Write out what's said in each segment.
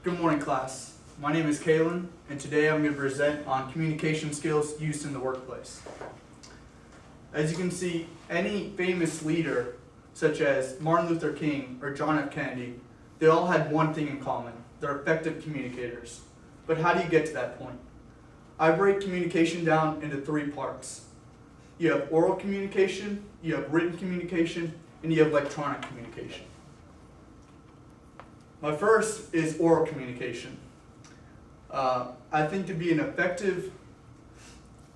Good morning, class. My name is Caelin, and today I'm going to present on communication skills used in the workplace. As you can see, any famous leader, such as Martin Luther King or John F. Kennedy, they all had one thing in common. They're effective communicators. But how do you get to that point? I break communication down into three parts. You have oral communication, you have written communication, and you have electronic communication. My first is oral communication. I think to be an effective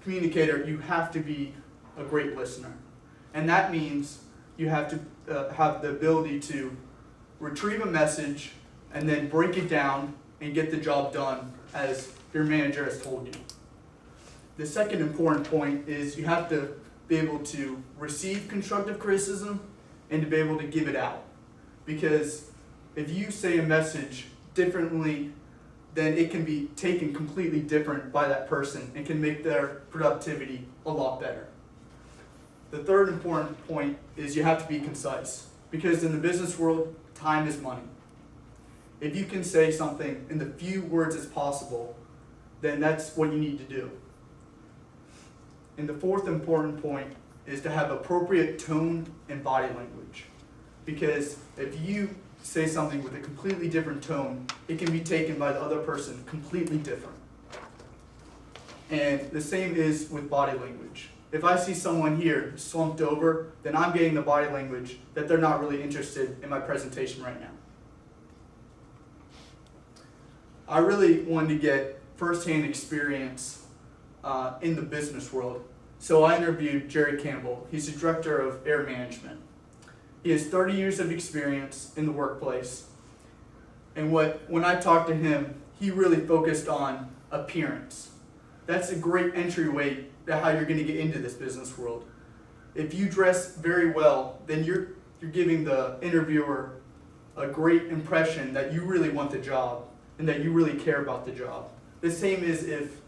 communicator, you have to be a great listener. And that means you have to have the ability to retrieve a message and then break it down and get the job done as your manager has told you. The second important point is you have to be able to receive constructive criticism and to be able to give it out. Because if you say a message differently, then it can be taken completely different by that person and can make their productivity a lot better. The third important point is you have to be concise, because in the business world, time is money. If you can say something in the few words as possible, then that's what you need to do. And the fourth important point is to have appropriate tone and body language, because if you say something with a completely different tone, it can be taken by the other person completely different. And the same is with body language. If I see someone here slumped over, then I'm getting the body language that they're not really interested in my presentation right now. I really wanted to get firsthand experience in the business world, so I interviewed Jerry Campbell. He's the director of air management. He has 30 years of experience in the workplace, and when I talked to him, he really focused on appearance. That's a great entryway to how you're going to get into this business world. If you dress very well, then you're giving the interviewer a great impression that you really want the job and that you really care about the job. The same is if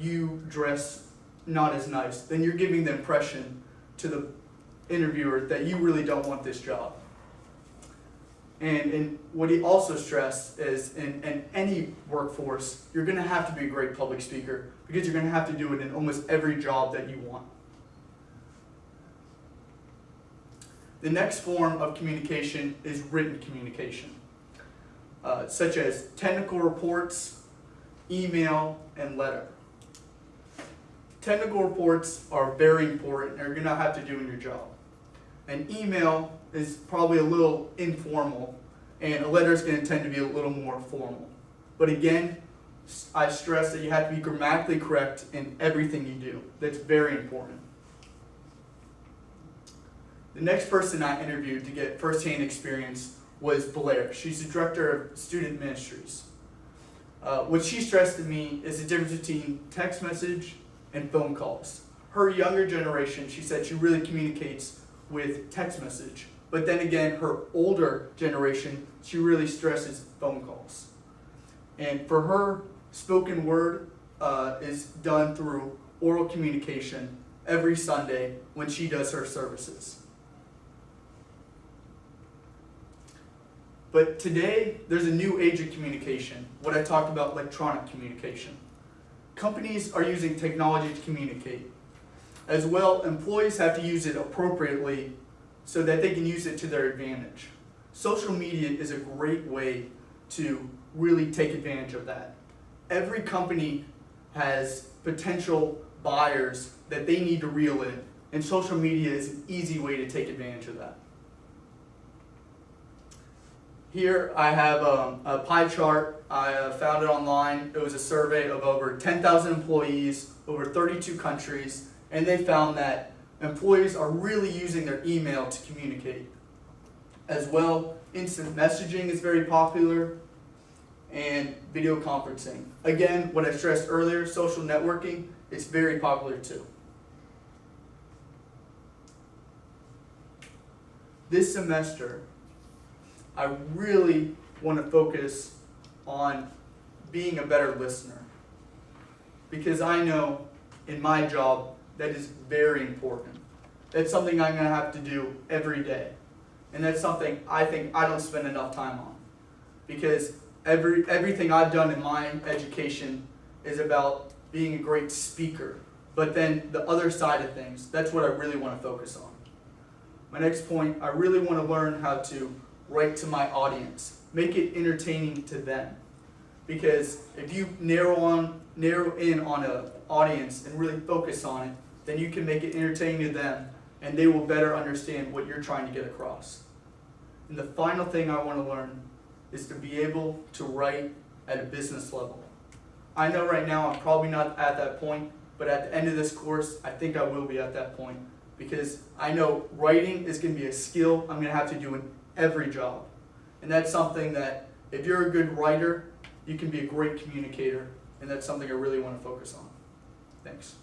you dress not as nice, then you're giving the impression to the interviewer that you really don't want this job. And what he also stressed is in any workforce, you're going to have to be a great public speaker, because you're going to have to do it in almost every job that you want. The next form of communication is written communication, such as technical reports, email, and letter. Technical reports are very important and you're going to have to do in your job. An email is probably a little informal, and a letter is going to tend to be a little more formal. But again, I stress that you have to be grammatically correct in everything you do. That's very important. The next person I interviewed to get firsthand experience was Blair. She's the director of student ministries. What she stressed to me is the difference between text message and phone calls. Her younger generation, she said she really communicates with text message. But then again, her older generation, she really stresses phone calls. And for her, spoken word is done through oral communication every Sunday when she does her services. But today, there's a new age of communication, what I talked about, electronic communication. Companies are using technology to communicate. As well, employees have to use it appropriately so that they can use it to their advantage. Social media is a great way to really take advantage of that. Every company has potential buyers that they need to reel in, and social media is an easy way to take advantage of that. Here I have a pie chart. I found it online. It was a survey of over 10,000 employees, over 32 countries, and they found that employees are really using their email to communicate. As well, instant messaging is very popular, and video conferencing. Again, what I stressed earlier, social networking, is very popular too. This semester, I really want to focus on being a better listener, because I know in my job that is very important. That's something I'm going to have to do every day. And that's something I think I don't spend enough time on. Because everything I've done in my education is about being a great speaker. But then the other side of things, that's what I really want to focus on. My next point, I really want to learn how to write to my audience, make it entertaining to them. Because if you narrow in on an audience and really focus on it, then you can make it entertaining to them, and they will better understand what you're trying to get across. And the final thing I want to learn is to be able to write at a business level. I know right now I'm probably not at that point, but at the end of this course, I think I will be at that point, because I know writing is going to be a skill I'm going to have to do in every job. And that's something that, if you're a good writer, you can be a great communicator, and that's something I really want to focus on. Thanks.